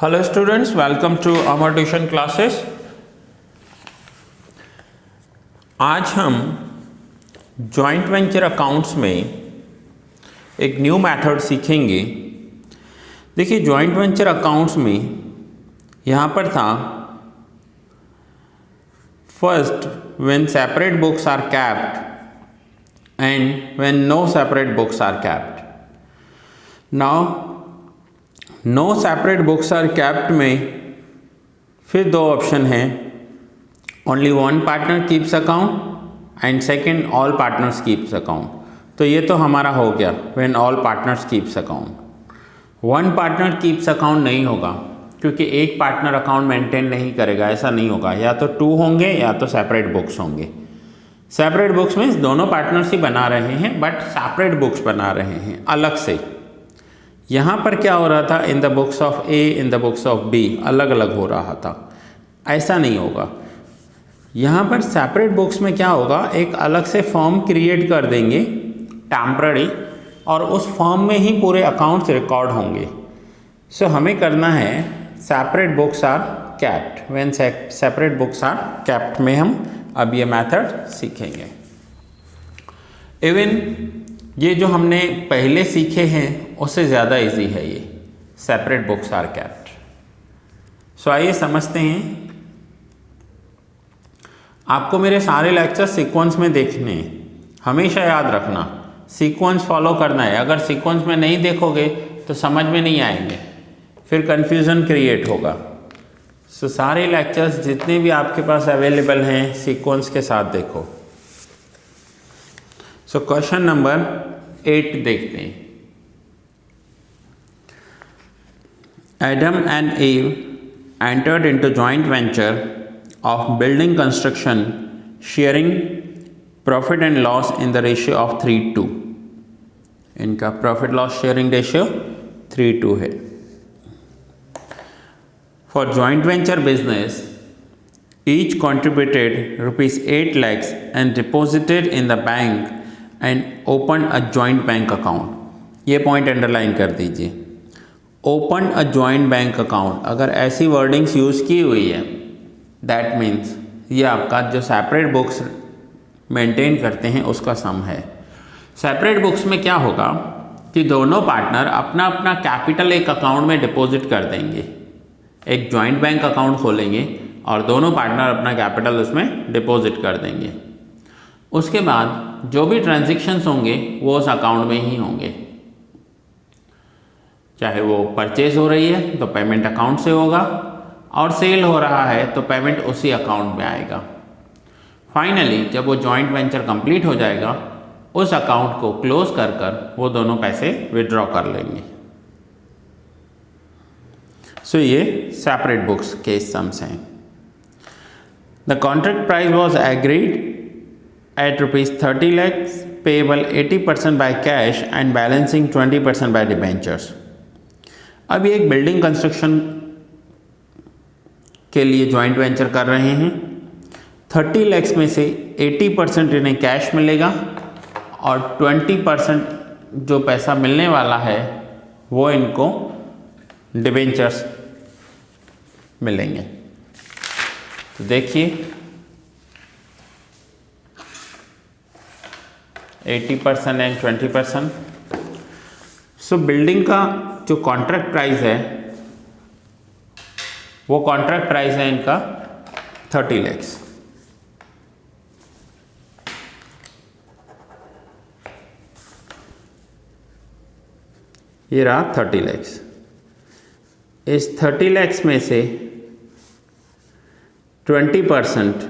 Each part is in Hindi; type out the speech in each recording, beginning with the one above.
Hello students, welcome to our tuition classes. आज हम जॉइंट वेंचर अकाउंट्स में एक न्यू मेथड सीखेंगे। देखिए, जॉइंट वेंचर अकाउंट्स में यहाँ पर था first when separate books are kept and when no separate books are kept. Now no separate books are kept में फिर दो ऑप्शन हैं, only one partner keeps account and second all partners keeps account. तो ये तो हमारा हो गया when all partners keeps account. One partner keeps account नहीं होगा क्योंकि एक पार्टनर अकाउंट मेंटेन नहीं करेगा, ऐसा नहीं होगा। या तो टू होंगे या तो सेपरेट बुक्स होंगे। सेपरेट बुक्स मीन्स दोनों पार्टनर्स ही बना रहे हैं बट सेपरेट बुक्स बना रहे हैं अलग से। यहाँ पर क्या हो रहा था, in the books of A in the books of B अलग अलग हो रहा था, ऐसा नहीं होगा। यहाँ पर सेपरेट बुक्स में क्या होगा, एक अलग से फॉर्म क्रिएट कर देंगे टेम्पररी, और उस फॉर्म में ही पूरे अकाउंट्स रिकॉर्ड होंगे। सो हमें करना है separate books are kept, when separate books are kept में हम अब ये मेथड सीखेंगे। इवन ये जो हमने पहले सीखे हैं उससे ज़्यादा इजी है ये सेपरेट बुक्स आर कैप्ड। सो आइए समझते हैं। आपको मेरे सारे लेक्चर सीक्वेंस में देखने हैं, हमेशा याद रखना सीक्वेंस फॉलो करना है। अगर सीक्वेंस में नहीं देखोगे तो समझ में नहीं आएंगे, फिर कन्फ्यूज़न क्रिएट होगा। सो सारे लेक्चर्स जितने भी आपके पास अवेलेबल हैं सीक्वेंस के साथ देखो। सो क्वेश्चन नंबर 8 देखते हैं। Adam and Eve entered into joint venture of building construction, sharing profit and loss in the ratio of 3:2। इनका प्रॉफिट लॉस शेयरिंग रेशियो 3:2 है। For joint venture business, each contributed ₹8 lakhs and deposited in the bank and opened a joint bank account। ये पॉइंट अंडरलाइन कर दीजिए। Open a joint bank account, अगर ऐसी वर्डिंग्स यूज़ की हुई है दैट मीन्स ये आपका जो सेपरेट बुक्स मेंटेन करते हैं उसका सम है। सेपरेट बुक्स में क्या होगा कि दोनों पार्टनर अपना अपना कैपिटल एक अकाउंट में डिपॉजिट कर देंगे, एक जॉइंट बैंक अकाउंट खोलेंगे और दोनों पार्टनर अपना कैपिटल उसमें डिपॉजिट कर देंगे। उसके बाद जो भी ट्रांजैक्शंस होंगे वो उस अकाउंट में ही होंगे। चाहे वो परचेज हो रही है तो पेमेंट अकाउंट से होगा, और सेल हो रहा है तो पेमेंट उसी अकाउंट में आएगा। फाइनली जब वो जॉइंट वेंचर कंप्लीट हो जाएगा उस अकाउंट को क्लोज कर कर वो दोनों पैसे विड्रॉ कर लेंगे। सो ये सेपरेट बुक्स के सम्स हैं। The contract price was agreed at ₹30 lakhs, payable 80% by cash and balancing 20% by debentures। अब ये एक बिल्डिंग कंस्ट्रक्शन के लिए जॉइंट वेंचर कर रहे हैं। 30 lakhs में से 80% इन्हें कैश मिलेगा और 20% जो पैसा मिलने वाला है वो इनको डिबेंचर्स मिलेंगे। तो देखिए 80% एंड 20%। सो बिल्डिंग का जो कॉन्ट्रैक्ट प्राइस है वो कॉन्ट्रैक्ट प्राइस है इनका 30 lakhs। ये रहा 30 lakhs। इस 30 lakhs में से 20%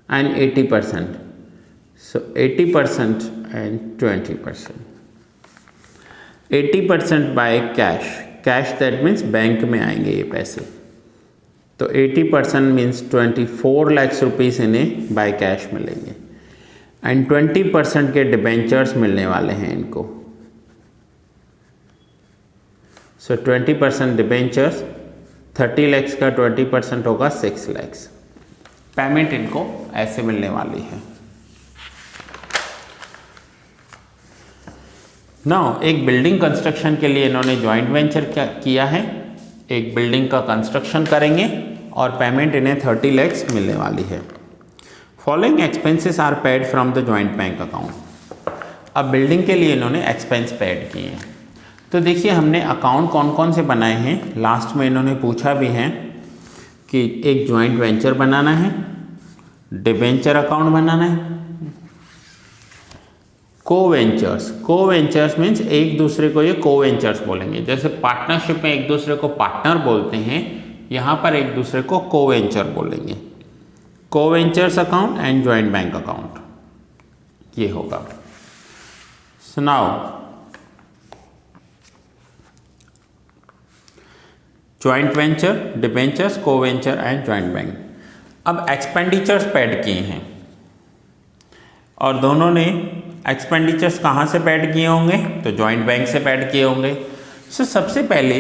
and 80%, so 80% and 20%। 80% by cash, cash that means bank में आएंगे ये पैसे। तो 80% मीन्स 24 lakhs रुपीज़ इन्हें बाय कैश मिलेंगे एंड 20% के डिबेंचर्स मिलने वाले हैं इनको। सो 20% डिबेंचर्स, 30 lakhs का 20% होगा 6 lakhs। पेमेंट इनको ऐसे मिलने वाली है। नाउ एक बिल्डिंग कंस्ट्रक्शन के लिए इन्होंने जॉइंट वेंचर किया है एक बिल्डिंग का कंस्ट्रक्शन करेंगे और पेमेंट इन्हें 30 lakhs मिलने वाली है। Following expenses are paid from the joint bank account. अब बिल्डिंग के लिए इन्होंने एक्सपेंस पेड किए हैं। तो देखिए हमने अकाउंट कौन कौन से बनाए हैं, लास्ट में इन्होंने पूछा भी है कि एक जॉइंट वेंचर बनाना है, डिबेंचर अकाउंट बनाना है, कोवेंचर्स मीन्स एक दूसरे को ये कोवेंचर्स बोलेंगे। जैसे पार्टनरशिप में एक दूसरे को पार्टनर बोलते हैं, यहाँ पर एक दूसरे को कोवेंचर बोलेंगे। Coventures account and joint bank account ये होगा। So now joint venture, debentures, coventure and joint bank. अब एक्सपेंडिचर्स पेड किए हैं और दोनों ने एक्सपेंडिचर्स कहाँ से पेड किए होंगे, तो जॉइंट बैंक से पेड किए होंगे। सो सबसे पहले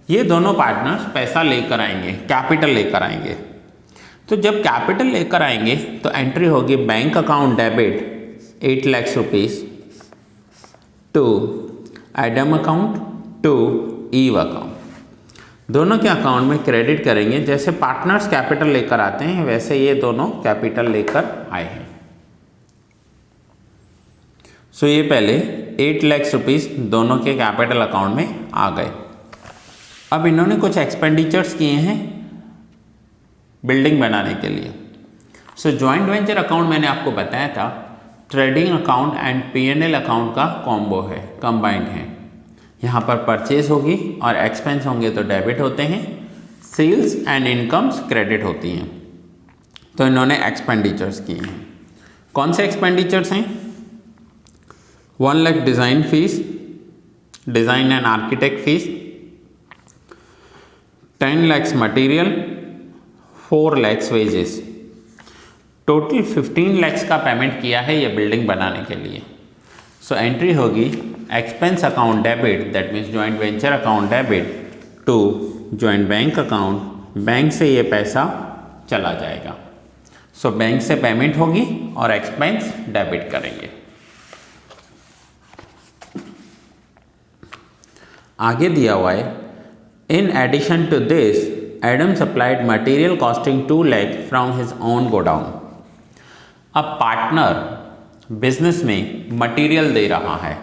ये दोनों पार्टनर्स पैसा लेकर आएंगे, कैपिटल लेकर आएंगे। तो जब कैपिटल लेकर आएंगे तो एंट्री होगी bank account debit 8 lakhs rupees to Adam account to Eve account. दोनों के अकाउंट में क्रेडिट करेंगे। जैसे पार्टनर्स कैपिटल लेकर आते हैं वैसे ये दोनों कैपिटल लेकर आए हैं। सो ये पहले 8 lakhs रुपीज़ दोनों के कैपिटल अकाउंट में आ गए। अब इन्होंने कुछ एक्सपेंडिचर्स किए हैं बिल्डिंग बनाने के लिए। सो जॉइंट वेंचर अकाउंट मैंने आपको बताया था trading account and P&L account का कॉम्बो है, कंबाइंड है। यहाँ पर परचेज होगी और एक्सपेंस होंगे तो डेबिट होते हैं, सेल्स एंड इनकम्स क्रेडिट होती हैं। तो इन्होंने एक्सपेंडिचर्स किए हैं। कौन से एक्सपेंडिचर्स हैं? 1 lakh design fees, design and architect fees, 10 lakhs material, 4 lakhs wages. Total 15 lakhs का पेमेंट किया है ये बिल्डिंग बनाने के लिए। सो एंट्री होगी expense account debit, that means joint venture account debit to joint bank account. Bank से ये पैसा चला जाएगा। सो बैंक से पेमेंट होगी और एक्सपेंस डेबिट करेंगे। आगे दिया हुआ है in addition to this Adam supplied material costing 2 lakh from his own godown. अब पार्टनर बिजनेस में मटेरियल दे रहा है।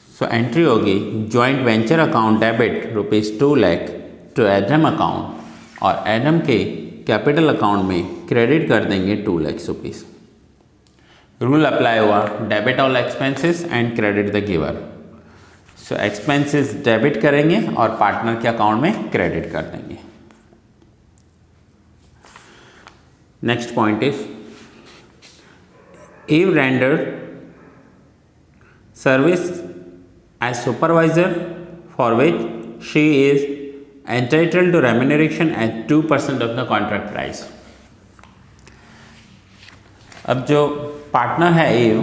सो एंट्री होगी joint venture account debit ₹2 lakh to Adam account और एडम के कैपिटल अकाउंट में क्रेडिट कर देंगे 2 lakhs रुपीज़। रूल अप्लाई हुआ debit all expenses and credit the giver. So expenses debit करेंगे और पार्टनर के अकाउंट में क्रेडिट कर देंगे। Next point is Eve rendered service as supervisor for which she is entitled to remuneration at 2% of the contract price। अब जो पार्टनर है Eve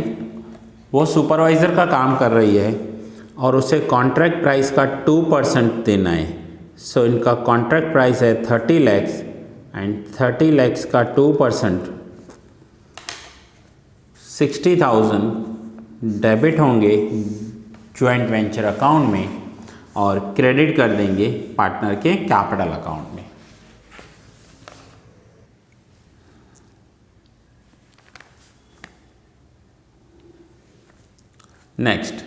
वो सुपरवाइज़र का काम कर रही है और उसे कॉन्ट्रैक्ट प्राइस का 2% देना है। सो इनका कॉन्ट्रैक्ट प्राइस है 30 lakhs एंड 30 lakhs का 2% 60,000 डेबिट होंगे जॉइंट वेंचर अकाउंट में और क्रेडिट कर देंगे पार्टनर के कैपिटल अकाउंट में। Next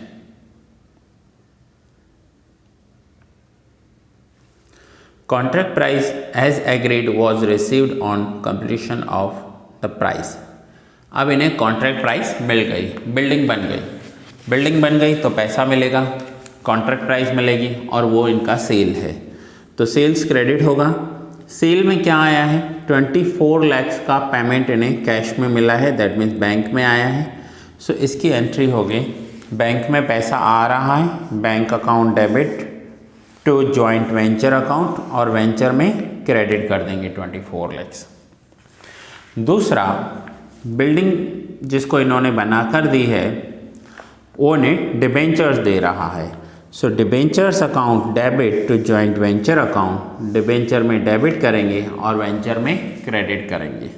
contract price as agreed was received on completion of the price. अब इन्हें कॉन्ट्रैक्ट प्राइस मिल गई, बिल्डिंग बन गई तो पैसा मिलेगा, कॉन्ट्रैक्ट प्राइस मिलेगी और वो इनका सेल है तो सेल्स क्रेडिट होगा। सेल में क्या आया है 24 lakhs का पेमेंट इन्हें कैश में मिला है, दैट मीन्स बैंक में आया है। सो इसकी एंट्री हो गई बैंक में पैसा आ रहा है, bank account debit to joint venture account और वेंचर में क्रेडिट कर देंगे 24 lakhs। दूसरा बिल्डिंग जिसको इन्होंने बनाकर दी है वो ने डिबेंचर्स दे रहा है। So debentures account debit to joint venture account, debenture में डेबिट करेंगे और वेंचर में क्रेडिट करेंगे।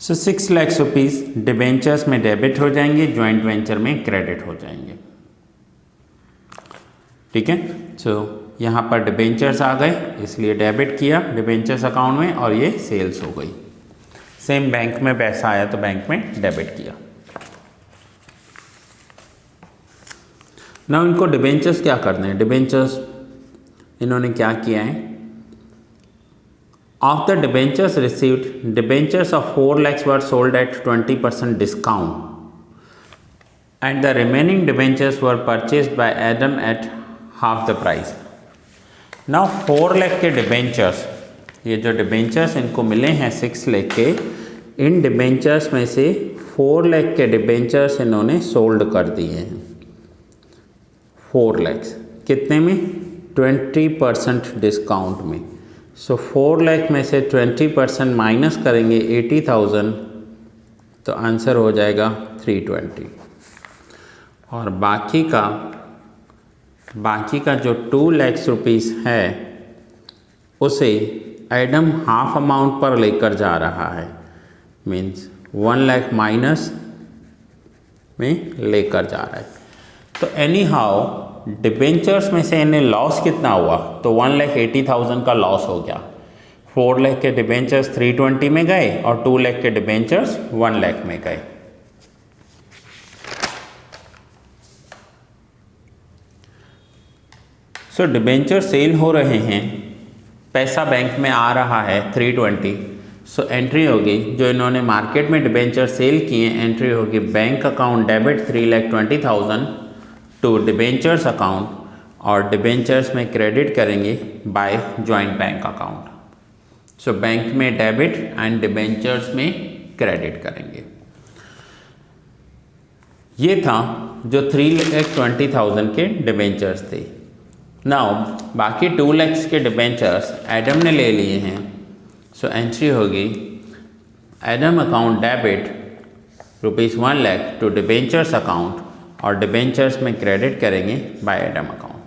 सो 6 lakhs रुपीज़ डिबेंचर्स में डेबिट हो जाएंगे, जॉइंट वेंचर में क्रेडिट हो जाएंगे। ठीक है। सो यहाँ पर डिबेंचर्स आ गए, इसलिए डेबिट किया डिबेंचर्स अकाउंट में और ये सेल्स हो गई। सेम बैंक में पैसा आया तो बैंक में डेबिट किया। ना इनको डिबेंचर्स क्या करने हैं, डिबेंचर्स इन्होंने क्या किया है, of the debentures received debentures of 4 lakhs were sold at 20% discount and the remaining debentures were purchased by Adam at half the price. Now 4 lakh के डिबेंचर्स, ये जो डिबेंचर्स इनको मिले हैं 6 लाख के, इन डिबेंचर्स में से 4 लाख के डिबेंचर्स इन्होंने सोल्ड कर दिए हैं। 4 लाख कितने में, 20% डिस्काउंट में। सो 4 लाख में से 20% माइनस करेंगे 80,000 तो आंसर हो जाएगा 320। और बाकी का जो 2 लाख रुपीस है उसे एडम हाफ अमाउंट पर लेकर जा रहा है, मीन्स 1 लाख माइनस में लेकर जा रहा है। तो एनी हाउ डिबेंचर्स में से इन्हें लॉस कितना हुआ, तो 1,80,000 का लॉस हो गया। 4 लाख के डिबेंचर्स 320 में गए और 2 लाख के डिबेंचर्स 1 लाख में गए। सो डिबेंचर सेल हो रहे हैं, पैसा बैंक में आ रहा है 320। सो एंट्री होगी, जो इन्होंने मार्केट में डिबेंचर सेल किए, एंट्री होगी bank account debit 3,20,000 to debentures account, और डिबेंचर्स में क्रेडिट करेंगे by joint bank account. So bank में डेबिट एंड डिबेंचर्स में क्रेडिट करेंगे। ये था जो 3,20,000 के डिबेंचर्स थे। नाउ बाकी 2 लाख के डिबेंचर्स एडम ने ले लिए हैं। सो एंट्री होगी Adam account debit ₹1 lakh to debentures account, और डिबेंचर्स में क्रेडिट करेंगे by Adam account.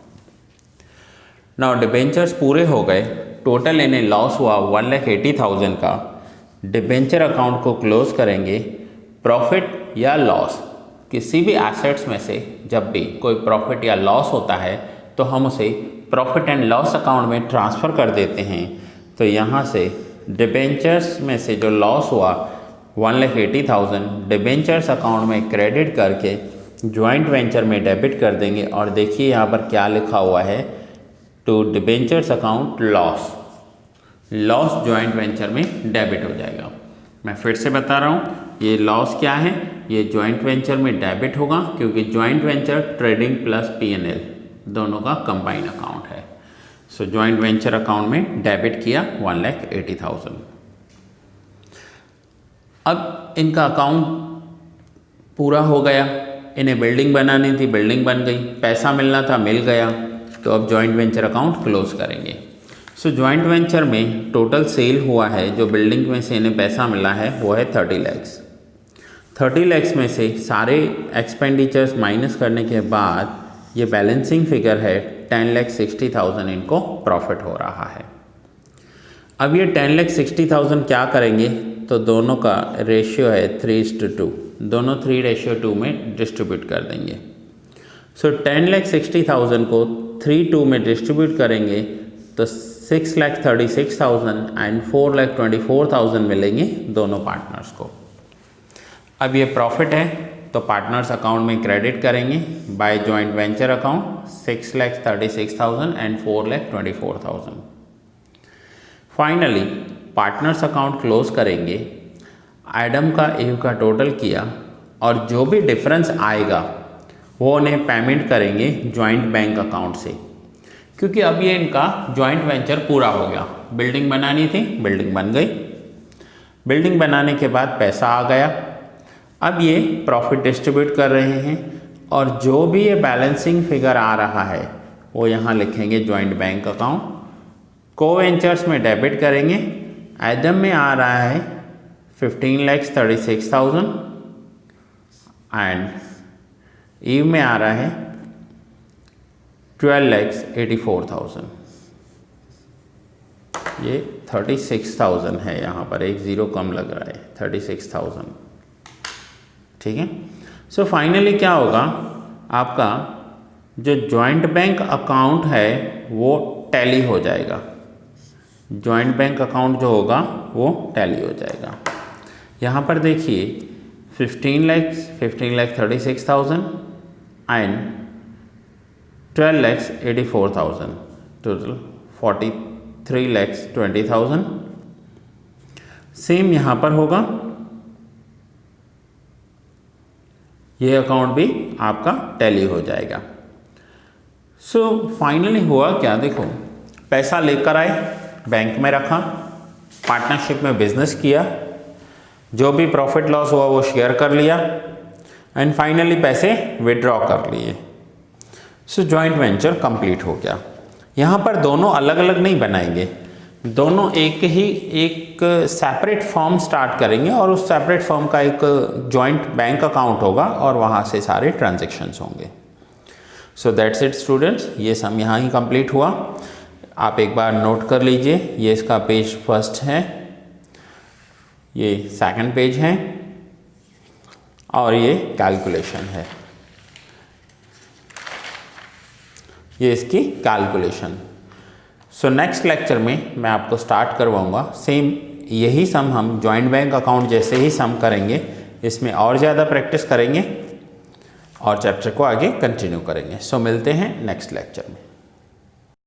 Now debentures पूरे हो गए, टोटल इन्हें लॉस हुआ 1,80,000 का। डिबेंचर अकाउंट को क्लोज करेंगे। प्रॉफिट या लॉस, किसी भी एसेट्स में से जब भी कोई प्रॉफिट या लॉस होता है तो हम उसे प्रॉफिट एंड लॉस अकाउंट में ट्रांसफ़र कर देते हैं। तो यहाँ से डिबेंचर्स में से जो लॉस हुआ 1,80,000 डिबेंचर्स अकाउंट में क्रेडिट करके जॉइंट वेंचर में डेबिट कर देंगे। और देखिए यहाँ पर क्या लिखा हुआ है, to debentures account loss, loss joint venture में डेबिट हो जाएगा। मैं फिर से बता रहा हूँ, ये लॉस क्या है, ये जॉइंट वेंचर में डेबिट होगा, क्योंकि joint venture trading plus P&L दोनों का कंबाइन अकाउंट है। सो जॉइंट वेंचर अकाउंट में डेबिट किया 1,80,000। अब इनका अकाउंट पूरा हो गया, इन्हें बिल्डिंग बनानी थी, बिल्डिंग बन गई, पैसा मिलना था, मिल गया। तो अब जॉइंट वेंचर अकाउंट क्लोज करेंगे। सो जॉइंट वेंचर में टोटल सेल हुआ है, जो बिल्डिंग में से इन्हें पैसा मिला है वो है 30 लाख। 30 लाख में से सारे एक्सपेंडिचर्स माइनस करने के बाद ये बैलेंसिंग फिगर है 10,60,000 इनको प्रॉफिट हो रहा है। अब ये 10,60,000 क्या करेंगे, तो दोनों का रेशियो है 3:2, दोनों 3:2 में डिस्ट्रीब्यूट कर देंगे। सो 10,60,000 को 3:2 में डिस्ट्रीब्यूट करेंगे तो 6,36,000 एंड 4,24,000 मिलेंगे दोनों पार्टनर्स को। अब ये प्रॉफिट है तो पार्टनर्स अकाउंट में क्रेडिट करेंगे by joint venture account 6,36,000 and 4,24,000। Finally partners account close करेंगे। एडम का ईव का टोटल किया और जो भी डिफरेंस आएगा वो उन्हें पेमेंट करेंगे जॉइंट बैंक अकाउंट से, क्योंकि अब ये इनका जॉइंट वेंचर पूरा हो गया। बिल्डिंग बनानी थी, बिल्डिंग बन गई, बिल्डिंग बनाने के बाद पैसा आ गया। अब ये प्रॉफिट डिस्ट्रीब्यूट कर रहे हैं और जो भी ये बैलेंसिंग फिगर आ रहा है वो यहाँ लिखेंगे जॉइंट बैंक अकाउंट। को वेंचर्स में डेबिट करेंगे। एडम में आ रहा है 15,36,000 एंड ईव में आ रहा है 12,84,000। ये 36,000 है, यहाँ पर एक ज़ीरो कम लग रहा है, 36,000। ठीक है। सो फाइनली क्या होगा, आपका जो जॉइंट बैंक अकाउंट है वो टैली हो जाएगा, जॉइंट बैंक अकाउंट जो होगा वो टैली हो जाएगा। यहाँ पर देखिए 15,36,000 एंड 12,84,000, टोटल 43,20,000। सेम यहाँ पर होगा, ये अकाउंट भी आपका टैली हो जाएगा। सो फाइनली हुआ क्या, देखो पैसा लेकर आए, बैंक में रखा, पार्टनरशिप में बिजनेस किया, जो भी प्रॉफिट लॉस हुआ वो शेयर कर लिया एंड फाइनली पैसे विड्रॉ कर लिए। सो जॉइंट वेंचर कंप्लीट हो गया। यहाँ पर दोनों अलग अलग नहीं बनाएंगे, दोनों एक सेपरेट फॉर्म स्टार्ट करेंगे और उस सेपरेट फॉर्म का एक जॉइंट बैंक अकाउंट होगा और वहाँ से सारे ट्रांजैक्शंस होंगे। सो दैट्स इट स्टूडेंट्स, ये सम यहाँ ही कंप्लीट हुआ। आप एक बार नोट कर लीजिए, ये इसका पेज फर्स्ट है, ये सेकंड पेज है और ये कैलकुलेशन है, ये इसकी कैलकुलेशन। सो नेक्स्ट लेक्चर में मैं आपको स्टार्ट करवाऊंगा, सेम यही सम हम जॉइंट बैंक अकाउंट जैसे ही सम करेंगे, इसमें और ज़्यादा प्रैक्टिस करेंगे और चैप्टर को आगे कंटिन्यू करेंगे। सो मिलते हैं नेक्स्ट लेक्चर में।